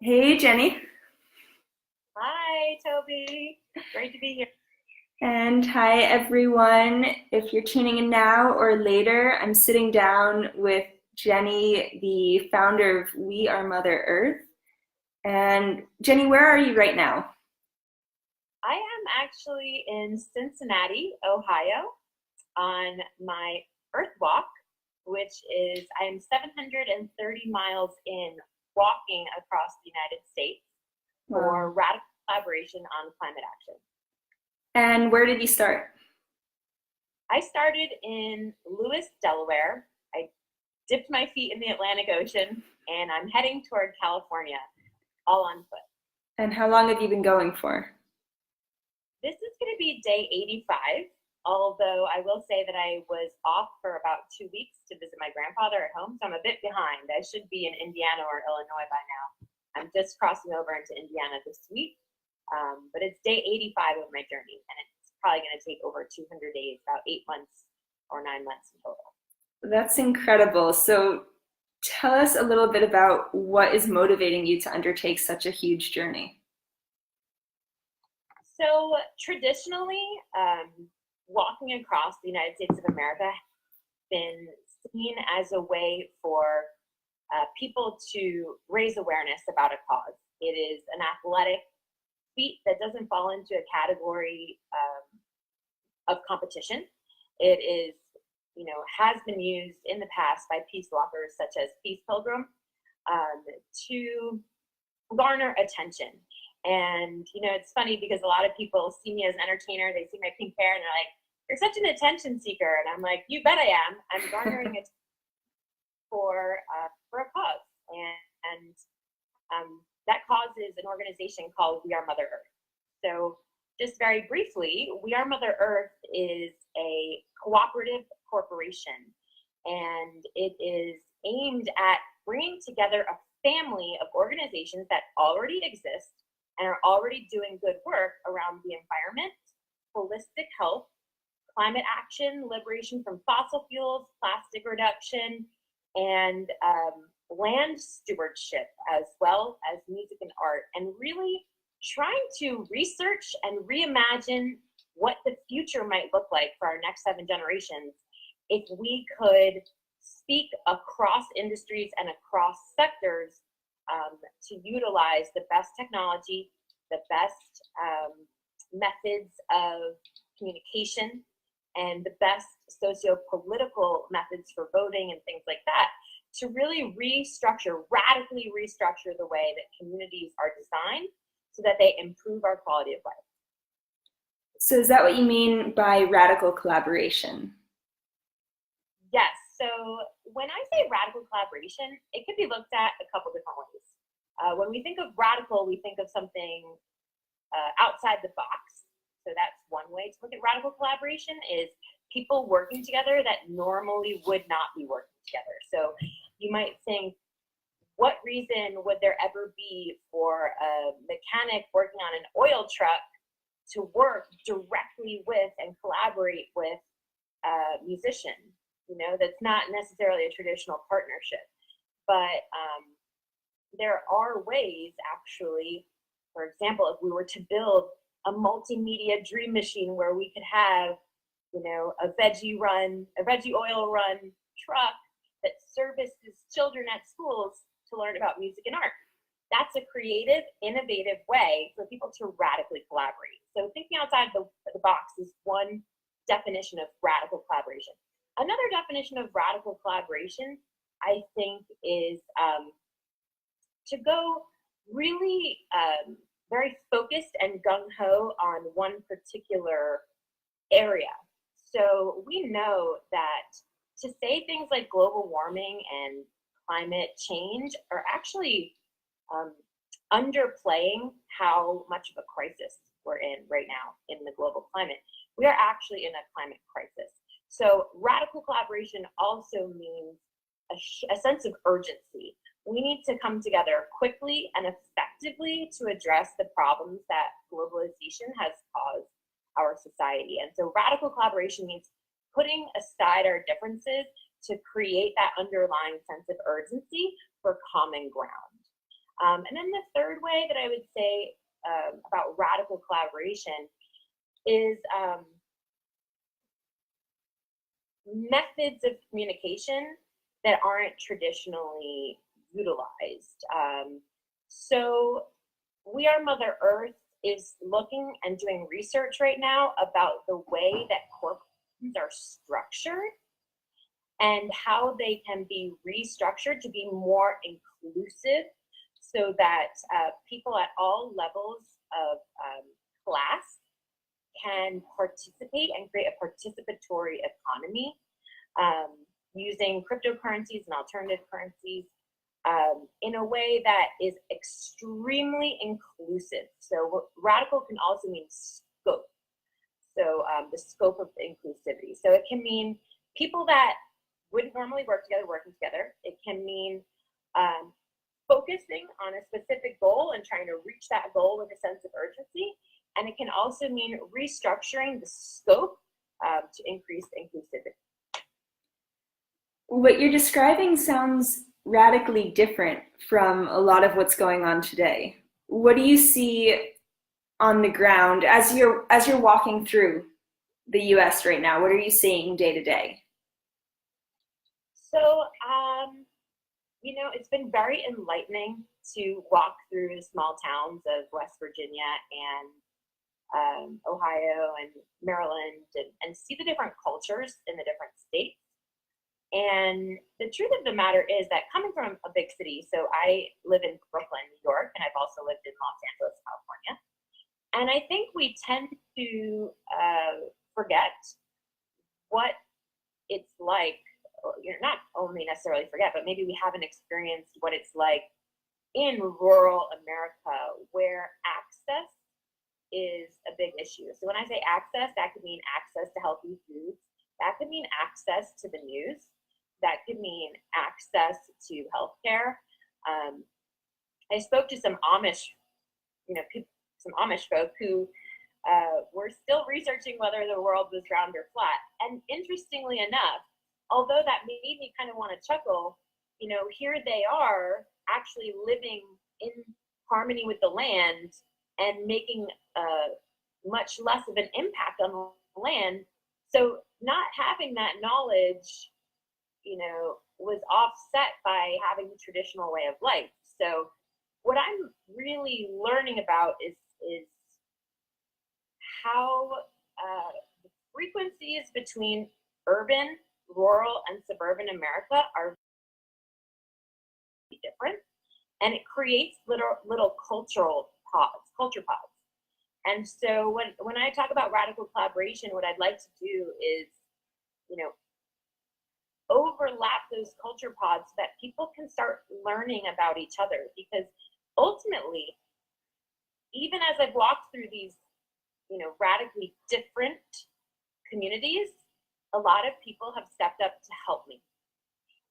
Hey, Jenny. Hi, Toby. Great to be here. And hi, everyone. If you're tuning in now or later, I'm sitting down with Jenny, the founder of We Are Mother Earth. And Jenny, where are you right now? I am actually in Cincinnati, Ohio, on my Earth Walk, which is I am 730 miles in walking across the United States Wow. for radical collaboration on climate action. And where did you start? I started in Lewis, Delaware. I dipped my feet in the Atlantic Ocean, and I'm heading toward California, all on foot. And how long have you been going for? This is going to be day 85, although I will say that I was off for about 2 weeks to visit my grandfather at home, so I'm a bit behind. I should be in Indiana or Illinois by now. I'm just crossing over into Indiana this week, but it's day 85 of my journey, and it's probably going to take over 200 days, about 8 months or 9 months in total. That's incredible. So tell us a little bit about what is motivating you to undertake such a huge journey. So traditionally, walking across the United States of America has been seen as a way for people to raise awareness about a cause. It is an athletic feat that doesn't fall into a category of competition. It is, has been used in the past by peace walkers such as Peace Pilgrim to garner attention. And it's funny because a lot of people see me as an entertainer. They see my pink hair and they're like, "You're such an attention seeker." And I'm like, "You bet I am. I'm garnering it for a cause." And that cause is an organization called We Are Mother Earth. So just very briefly, We Are Mother Earth is a cooperative corporation, and it is aimed at bringing together a family of organizations that already exist and are already doing good work around the environment, holistic health, climate action, liberation from fossil fuels, plastic reduction, and land stewardship, as well as music and art, and really trying to research and reimagine what the future might look like for our next 7 generations if we could speak across industries and across sectors to utilize the best technology, the best methods of communication, and the best socio-political methods for voting and things like that to really radically restructure the way that communities are designed so that they improve our quality of life. So, is that what you mean by radical collaboration? Yes. So when I say radical collaboration, it could be looked at a couple different ways. When we think of radical, we think of something outside the box. So that's one way to look at radical collaboration is people working together that normally would not be working together. So you might think, what reason would there ever be for a mechanic working on an oil truck to work directly with and collaborate with a musician? That's not necessarily a traditional partnership, but there are ways, actually. For example, if we were to build a multimedia dream machine where we could have, a veggie oil run truck that services children at schools to learn about music and art. That's a creative, innovative way for people to radically collaborate. So thinking outside the box is one definition of radical collaboration. Another definition of radical collaboration, I think, is to go really very focused and gung-ho on one particular area. So we know that to say things like global warming and climate change are actually underplaying how much of a crisis we're in right now in the global climate. We are actually in a climate crisis. So radical collaboration also means a sense of urgency. We need to come together quickly and effectively to address the problems that globalization has caused our society. And so radical collaboration means putting aside our differences to create that underlying sense of urgency for common ground. And then the third way that I would say about radical collaboration is methods of communication that aren't traditionally utilized. So We Are Mother Earth is looking and doing research right now about the way that corporations are structured and how they can be restructured to be more inclusive so that people at all levels of class can participate and create a participatory economy using cryptocurrencies and alternative currencies in a way that is extremely inclusive. So radical can also mean scope. So the scope of inclusivity. So it can mean people that wouldn't normally work together, working together. It can mean focusing on a specific goal and trying to reach that goal with a sense of urgency. And it can also mean restructuring the scope to increase inclusivity. What you're describing sounds radically different from a lot of what's going on today. What do you see on the ground as you're walking through the US right now? What are you seeing day to day? So, it's been very enlightening to walk through the small towns of West Virginia and Ohio and Maryland and see the different cultures in the different states. And the truth of the matter is that coming from a big city, so I live in Brooklyn, New York, and I've also lived in Los Angeles, California. And I think we tend to forget what it's like, not only necessarily forget, but maybe we haven't experienced what it's like in rural America where access is a big issue. So when I say access, that could mean access to healthy foods. That could mean access to the news. That could mean access to healthcare. I spoke to some Amish, some Amish folk who were still researching whether the world was round or flat. And interestingly enough, although that made me kind of want to chuckle, here they are actually living in harmony with the land and making much less of an impact on the land. So not having that knowledge, was offset by having the traditional way of life. So what I'm really learning about is how the frequencies between urban, rural, and suburban America are different, and it creates little culture pods. And so when I talk about radical collaboration, what I'd like to do is, overlap those culture pods so that people can start learning about each other. Because ultimately, even as I've walked through these, radically different communities, a lot of people have stepped up to help me.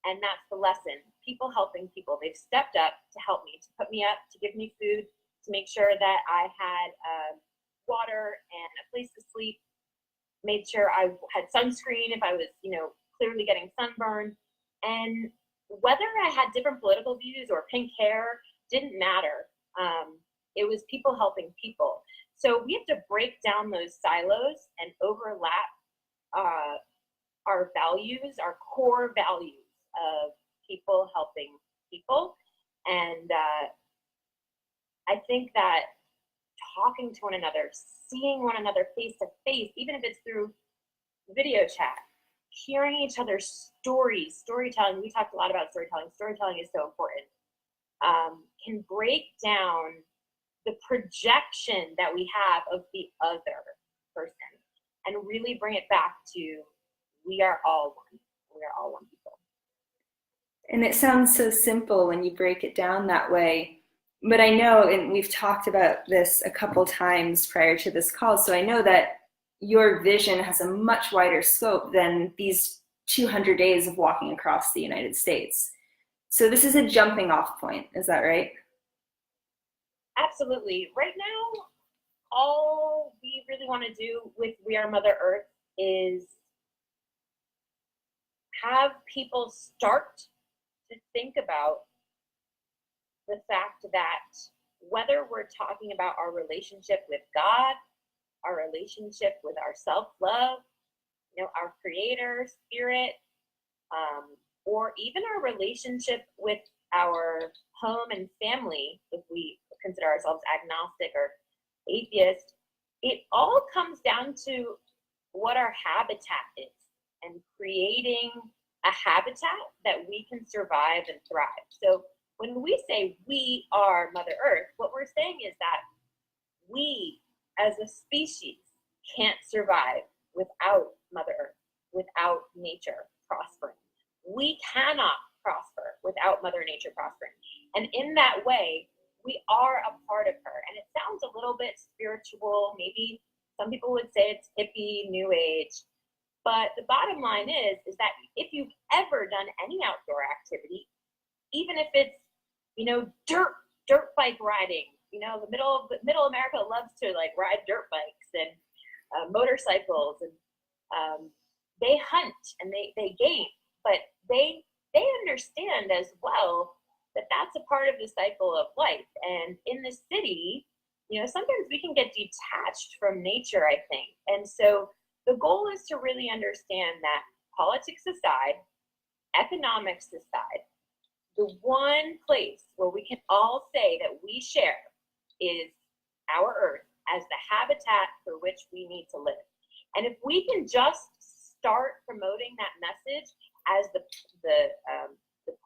And that's the lesson. People helping people. They've stepped up to help me, to put me up, to give me food, to make sure that I had water and a place to sleep, made sure I had sunscreen if I was, clearly getting sunburned. And whether I had different political views or pink hair didn't matter. It was people helping people. So we have to break down those silos and overlap our values, our core values of people helping people. And I think that talking to one another, seeing one another face to face, even if it's through video chat, hearing each other's storytelling, we talked a lot about storytelling is so important, can break down the projection that we have of the other person and really bring it back to we are all one people. And it sounds so simple when you break it down that way. But I know, and we've talked about this a couple times prior to this call, so I know that your vision has a much wider scope than these 200 days of walking across the United States. So this is a jumping off point, is that right? Absolutely. Right now, all we really want to do with We Are Mother Earth is have people start to think about the fact that whether we're talking about our relationship with God, our relationship with our self-love, our creator, spirit, or even our relationship with our home and family, if we consider ourselves agnostic or atheist, it all comes down to what our habitat is and creating a habitat that we can survive and thrive. So when we say we are Mother Earth, what we're saying is that we as a species can't survive without Mother Earth, without nature prospering. We cannot prosper without Mother Nature prospering. And in that way, we are a part of her. And it sounds a little bit spiritual. Maybe some people would say it's hippie, new age. But the bottom line is that if you've ever done any outdoor activity, even if it's, dirt bike riding, the middle America loves to like ride dirt bikes and motorcycles, and they hunt and they game, but they understand as well that that's a part of the cycle of life. And in the city, sometimes we can get detached from nature, I think. And so the goal is to really understand that politics aside, economics aside, the one place where we can all say that we share is our Earth as the habitat for which we need to live. And if we can just start promoting that message as the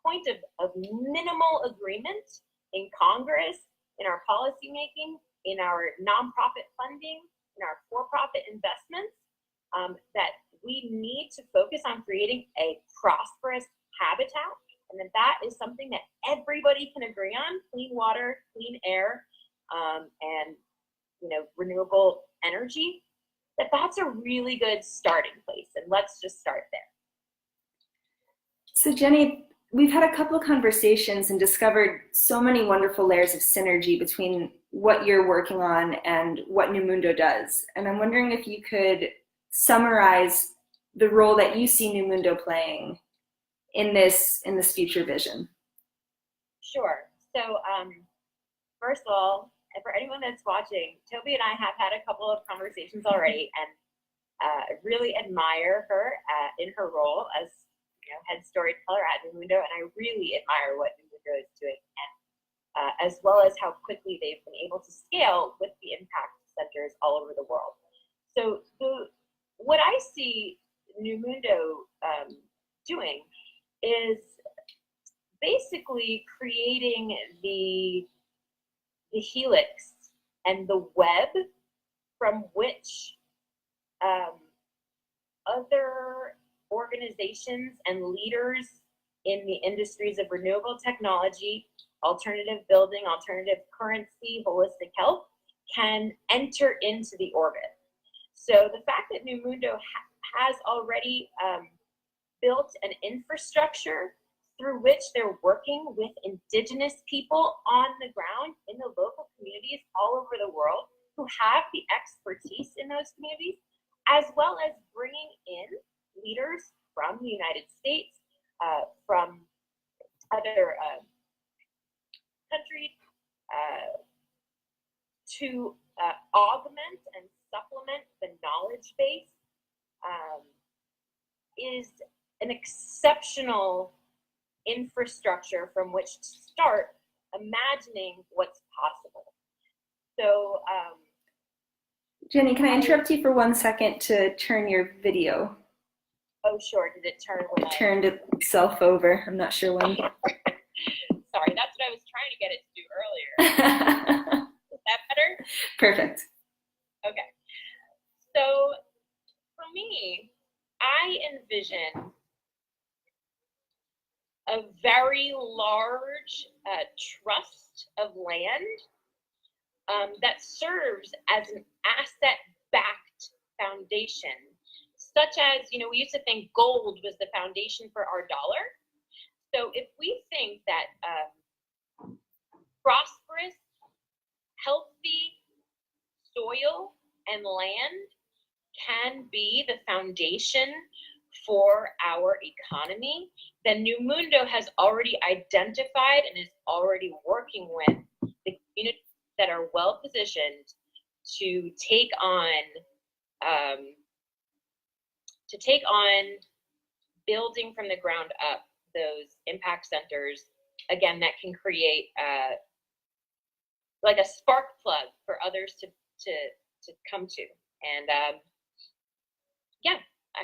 point of minimal agreement in Congress, in our policymaking, in our nonprofit funding, in our for-profit investments, that we need to focus on creating a prosperous habitat, and that is something that everybody can agree on: clean water, clean air, and renewable energy. That's a really good starting place, and let's just start there. So Jenny, we've had a couple of conversations and discovered so many wonderful layers of synergy between what you're working on and what NuMundo does. And I'm wondering if you could summarize the role that you see NuMundo playing in this future vision. Sure. So first of all, for anyone that's watching, Toby and I have had a couple of conversations already, and I really admire her in her role as head storyteller at NuMundo, and I really admire what NuMundo is doing, and as well as how quickly they've been able to scale with the impact centers all over the world. So what I see NuMundo doing is basically creating the helix and the web from which other organizations and leaders in the industries of renewable technology, alternative building, alternative currency, holistic health can enter into the orbit. So the fact that NuMundo has already built an infrastructure through which they're working with indigenous people on the ground in the local communities all over the world who have the expertise in those communities, as well as bringing in leaders from the United States, from other countries, to augment and supplement the knowledge base, is an exceptional infrastructure from which to start imagining what's possible. So, Jenny, can I interrupt you for 1 second to turn your video? Oh, sure. Did it turn when it turned itself over. I'm not sure when. Sorry, that's what I was trying to get it to do earlier. Is that better? Perfect. Okay. So for me, I envision a very large trust of land that serves as an asset-backed foundation, such as, we used to think gold was the foundation for our dollar. So if we think that prosperous, healthy soil and land can be the foundation for our economy, then NuMundo has already identified and is already working with the communities that are well positioned to take on building from the ground up those impact centers, again, that can create like a spark plug for others to come to. And yeah,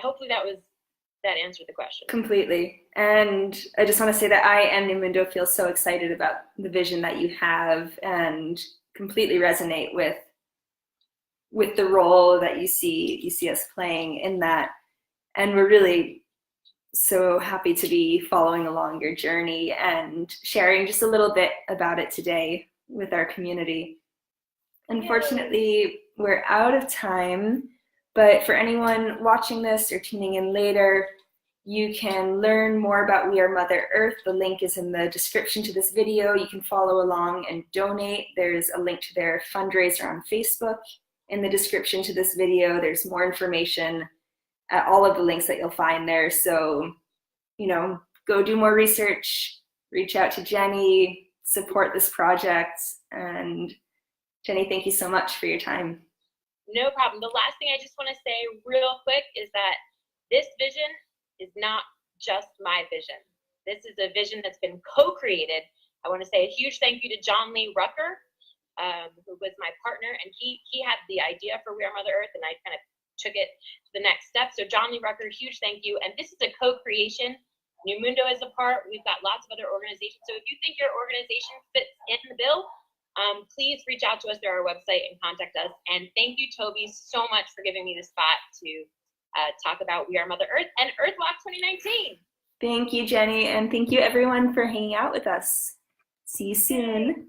hopefully that answered the question. Completely. And I just want to say that I and NuMundo feel so excited about the vision that you have and completely resonate with the role that you see us playing in that. And we're really so happy to be following along your journey and sharing just a little bit about it today with our community. Unfortunately, we're out of time, but for anyone watching this or tuning in later, you can learn more about We Are Mother Earth. The link is in the description to this video. You can follow along and donate. There's a link to their fundraiser on Facebook in the description to this video. There's more information at all of the links that you'll find there. So, go do more research, reach out to Jenny, support this project. And Jenny, thank you so much for your time. No problem. The last thing I just want to say real quick is that this vision is not just my vision. This is a vision that's been co-created. I want to say a huge thank you to John Lee Rucker, who was my partner, and he had the idea for We Are Mother Earth, and I kind of took it to the next step. So John Lee Rucker, huge thank you. And this is a co-creation. NuMundo is a part. We've got lots of other organizations. So if you think your organization fits in the bill, please reach out to us through our website and contact us. And thank you, Toby, so much for giving me the spot to talk about We Are Mother Earth and Earth Walk 2019. Thank you, Jenny, and thank you everyone for hanging out with us. See you soon.